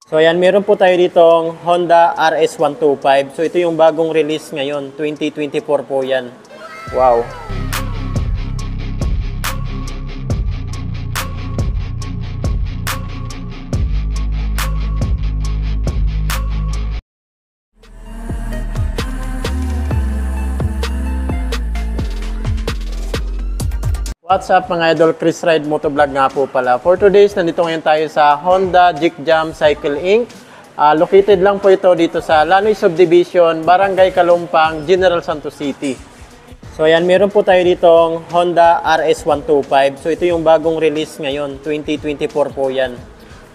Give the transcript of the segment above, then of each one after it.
So ayan, meron po tayo ditong Honda RS125. So ito yung bagong release ngayon, 2024 po yan. Wow! What's up mga idol, Chris Ride Motovlog nga po pala. For today's, nandito ngayon tayo sa Honda Jikjam Cycle Inc. Located lang po ito dito sa Lanoy Subdivision, Barangay Kalumpang, General Santos City. So ayan, meron po tayo ditong Honda RS125. So ito yung bagong release ngayon, 2024 po yan.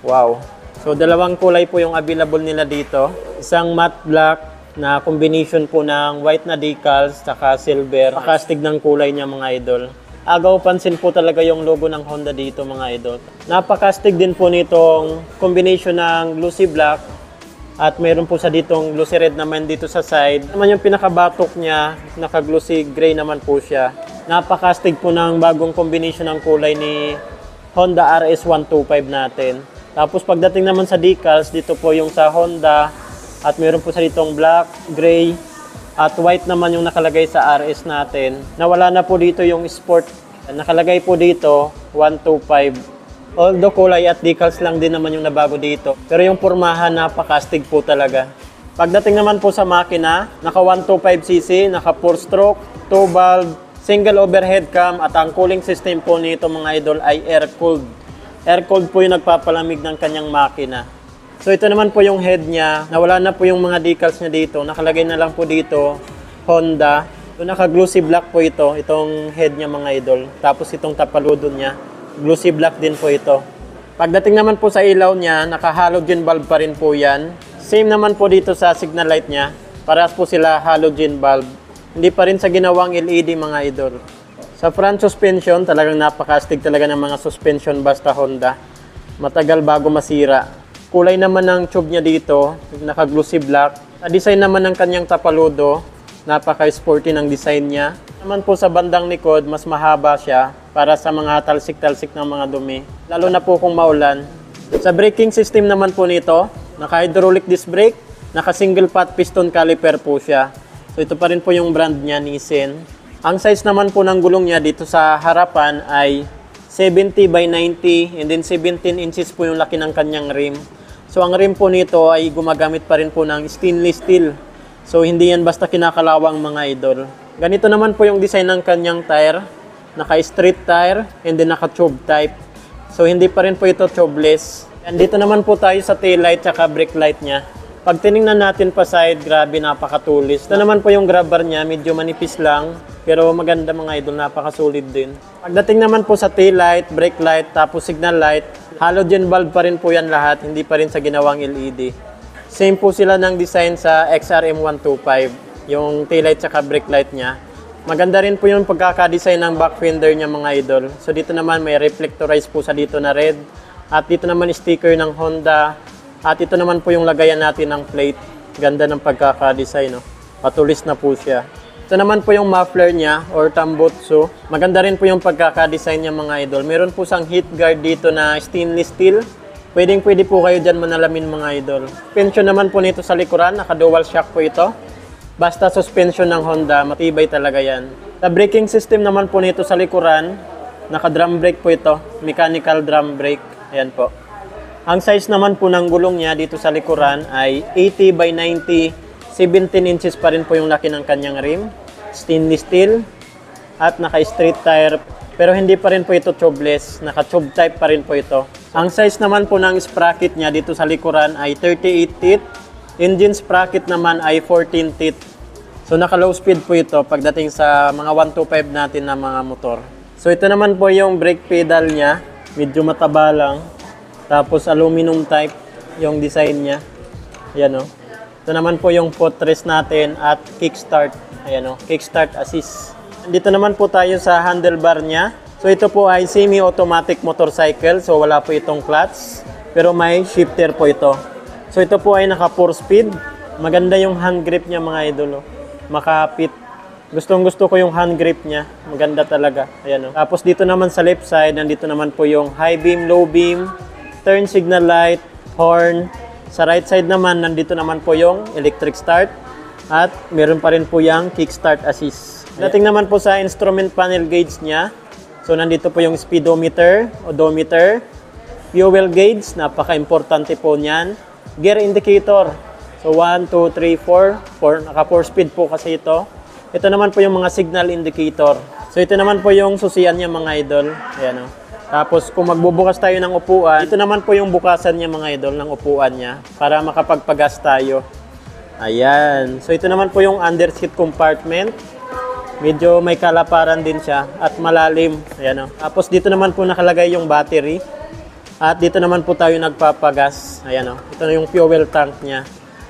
Wow! So dalawang kulay po yung available nila dito. Isang matte black na combination po ng white na decals saka silver. Nakastig ng kulay niya mga idol. Agaw pansin po talaga yung logo ng Honda dito mga idol. Napakastig din po nitong combination ng glossy black at mayroon po sa ditong glossy red naman dito sa side. Naman yung pinakabatok niya, naka-glossy gray naman po siya. Napakastig po ng bagong combination ng kulay ni Honda RS125 natin. Tapos pagdating naman sa decals, dito po yung sa Honda at mayroon po sa ditong black, gray, at white naman yung nakalagay sa RS natin. Nawala na po dito yung sport. Nakalagay po dito 125. Although kulay at decals lang din naman yung nabago dito. Pero yung pormahan napakastig po talaga. Pagdating naman po sa makina, naka 125cc, naka 4-stroke, 2-valve, single overhead cam at ang cooling system po nito mga idol ay air-cooled. Air-cooled po yung nagpapalamig ng kanyang makina. So ito naman po yung head niya. Nawala na po yung mga decals niya dito. Nakalagay na lang po dito Honda. So naka-glossy black po ito. Itong head niya mga idol. Tapos itong tapaludon niya. Glossy black din po ito. Pagdating naman po sa ilaw niya, naka-halogen bulb pa rin po yan. Same naman po dito sa signal light niya. Parehas po sila halogen bulb. Hindi pa rin sa ginawang LED mga idol. Sa front suspension, talagang napakastig talaga ng mga suspension basta Honda. Matagal bago masira. Kulay naman ng tube niya dito, naka-glossy black. Sa design naman ng kanyang tapaludo, napaka-sporty ng design niya. Naman po sa bandang likod, mas mahaba siya para sa mga talsik-talsik ng mga dumi. Lalo na po kung maulan. Sa braking system naman po nito, naka-hydraulic disc brake, naka-single pot piston caliper po siya. So ito pa rin po yung brand niya, Nissin. Ang size naman po ng gulong niya dito sa harapan ay 70 by 90 and then 17 inches po yung laki ng kanyang rim. So ang rim po nito ay gumagamit pa rin po ng stainless steel. So hindi yan basta kinakalawang mga idol. Ganito naman po yung design ng kanyang tire. Naka-street tire and then naka-tube type. So hindi pa rin po ito tubeless. And dito naman po tayo sa tail light at brake light niya. Pag tiningnan natin pa side, grabe napakatulis. Ito naman po yung grab bar niya, medyo manipis lang. Pero maganda mga idol, napakasolid din. Pagdating naman po sa tail light, brake light, tapos signal light, halogen bulb pa rin po yan lahat, hindi pa rin sa ginawang LED. Same po sila ng design sa XRM125, yung tail light at brake light niya. Maganda rin po yung pagkakadesign ng back fender niya mga idol. So dito naman may reflectorize po sa dito na red. At dito naman sticker ng Honda. At ito naman po yung lagayan natin ng plate. Ganda ng pagkakadesign, no? Patulis na po siya. Ito naman po yung muffler niya or tambutsu. Maganda rin po yung pagkakadesign niya mga idol. Meron po sang heat guard dito na stainless steel. Pwede po kayo dyan manalamin mga idol. Suspension naman po nito sa likuran. Naka-dual shock po ito. Basta suspension ng Honda, matibay talaga yan. Sa braking system naman po nito sa likuran, naka-drum brake po ito. Mechanical drum brake. Ayan po. Ang size naman po ng gulong niya dito sa likuran ay 80 by 90. 17 inches pa rin po yung laki ng kanyang rim. Stainless steel. At naka-straight tire. Pero hindi pa rin po ito tubeless. Naka-tube type pa rin po ito. Ang size naman po ng sprocket niya dito sa likuran ay 38 teeth. Engine sprocket naman ay 14 teeth. So naka-low speed po ito pagdating sa mga 125 natin na mga motor. So ito naman po yung brake pedal niya. Medyo mataba lang. Tapos aluminum type yung design niya. Ayan o. Ito naman po yung footrest natin at kickstart. Ayan o, kickstart assist. Dito naman po tayo sa handlebar niya. So ito po ay semi-automatic motorcycle. So wala po itong clutch. Pero may shifter po ito. So ito po ay naka 4-speed. Maganda yung hand grip niya mga idol. Makapit. Gustong gusto ko yung hand grip niya. Maganda talaga. Ayan o. Tapos dito naman sa left side, nandito naman po yung high beam, low beam, turn signal light, horn, Sa right side naman, nandito naman po yung electric start at meron pa rin po yung kickstart assist. Dating naman po sa instrument panel gauge niya, so nandito po yung speedometer, odometer, fuel gauge, napaka-importante po niyan. Gear indicator, so 1, 2, 3, 4, naka 4 speed po kasi ito. Ito naman po yung mga signal indicator. So ito naman po yung susian niya mga idol. Ayan o. Tapos kung magbubukas tayo ng upuan, ito naman po yung bukasan niya mga idol ng upuan niya para makapagpagas tayo. Ayan. So ito naman po yung under seat compartment. Medyo may kalaparan din siya at malalim. Ayan o. Tapos dito naman po nakalagay yung battery. At dito naman po tayo nagpapagas. Ayan o. Ito na yung fuel tank niya.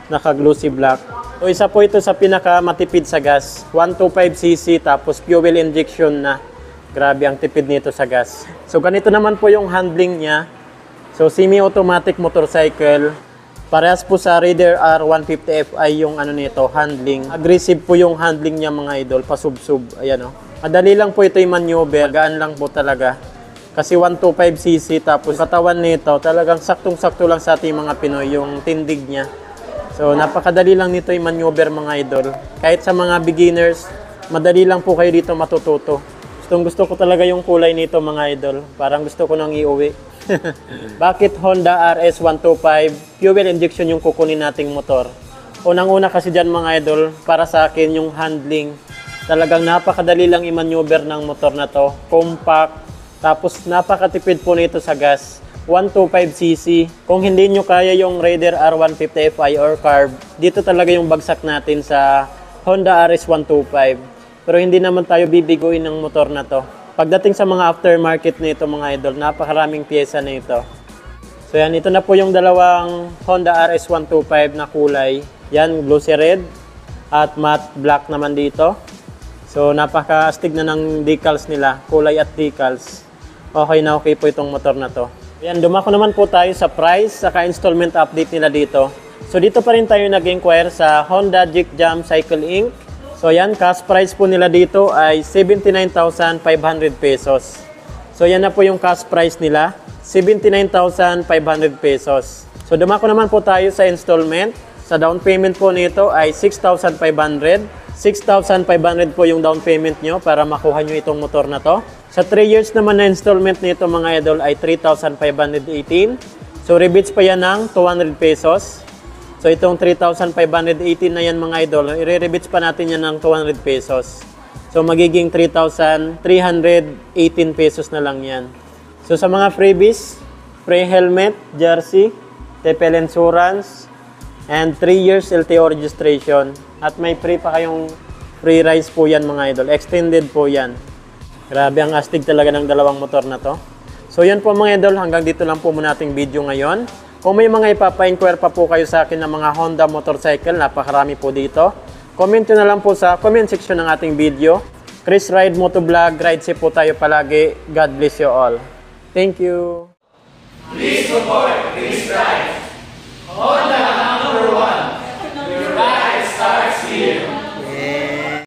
Naka-glossy black. So isa po ito sa pinaka matipid sa gas. 125cc tapos fuel injection na. Grabe ang tipid nito sa gas. So ganito naman po yung handling niya. So semi-automatic motorcycle. Parehas po sa Raider R150 Fi yung ano nito, handling. Aggressive po yung handling niya mga idol, pasubsub. Ayan o. Madali lang po ito yung maneuver. Gaan lang po talaga. Kasi 125cc tapos katawan nito talagang saktong-sakto lang sa ating mga Pinoy yung tindig niya. So napakadali lang nito yung maneuver mga idol. Kahit sa mga beginners, madali lang po kayo dito matututo. Gusto ko talaga yung kulay nito mga idol. Parang gusto ko nang iuwi. Bakit Honda RS125 fuel injection yung kukunin nating motor? Unang-una kasi dyan mga idol, para sa akin yung handling. Talagang napakadali lang i-maneuver ng motor na to. Compact. Tapos napakatipid po nito sa gas. 125cc. Kung hindi nyo kaya yung Raider R150 Fi or carb, dito talaga yung bagsak natin sa Honda RS125. Pero hindi naman tayo bibiguin ng motor na to. Pagdating sa mga aftermarket nito mga idol, napakaraming pyesa na ito. So yan, ito na po yung dalawang Honda RS125 na kulay. Yan, glossy red at matte black naman dito. So napaka-astig na ng decals nila, kulay at decals. Okay na okay po itong motor na to. Yan, dumako naman po tayo sa price, saka installment update nila dito. So dito pa rin tayo nag-inquire sa Honda Jick Jam Cycle Inc. So yan, cash price po nila dito ay 79,500 pesos. So yan na po yung cash price nila, 79,500 pesos. So dumako naman po tayo sa installment. Sa down payment po nito ay 6,500. 6,500 po yung down payment nyo para makuha nyo itong motor na to. Sa 3 years naman na installment nito mga idol ay 3,518. So rebates pa yan ng 200 pesos. So itong 3,518 na yan mga idol, i-rebates pa natin yan ng 200 pesos. So magiging 3,318 pesos na lang yan. So sa mga freebies, free helmet, jersey, TPL insurance, and 3 years LTO registration. At may free pa kayong free rides po yan mga idol. Extended po yan. Grabe ang astig talaga ng dalawang motor na to. So yan po mga idol, hanggang dito lang po muna ating video ngayon. Kung may mga ipapa-inquire pa po kayo sa akin ng mga Honda motorcycle, napakarami po dito. Comment nyo na lang po sa comment section ng ating video. Chris Ride Motovlog, ride safe po tayo palagi. God bless you all. Thank you. Please support Chris Ride. Honda #1. Your ride starts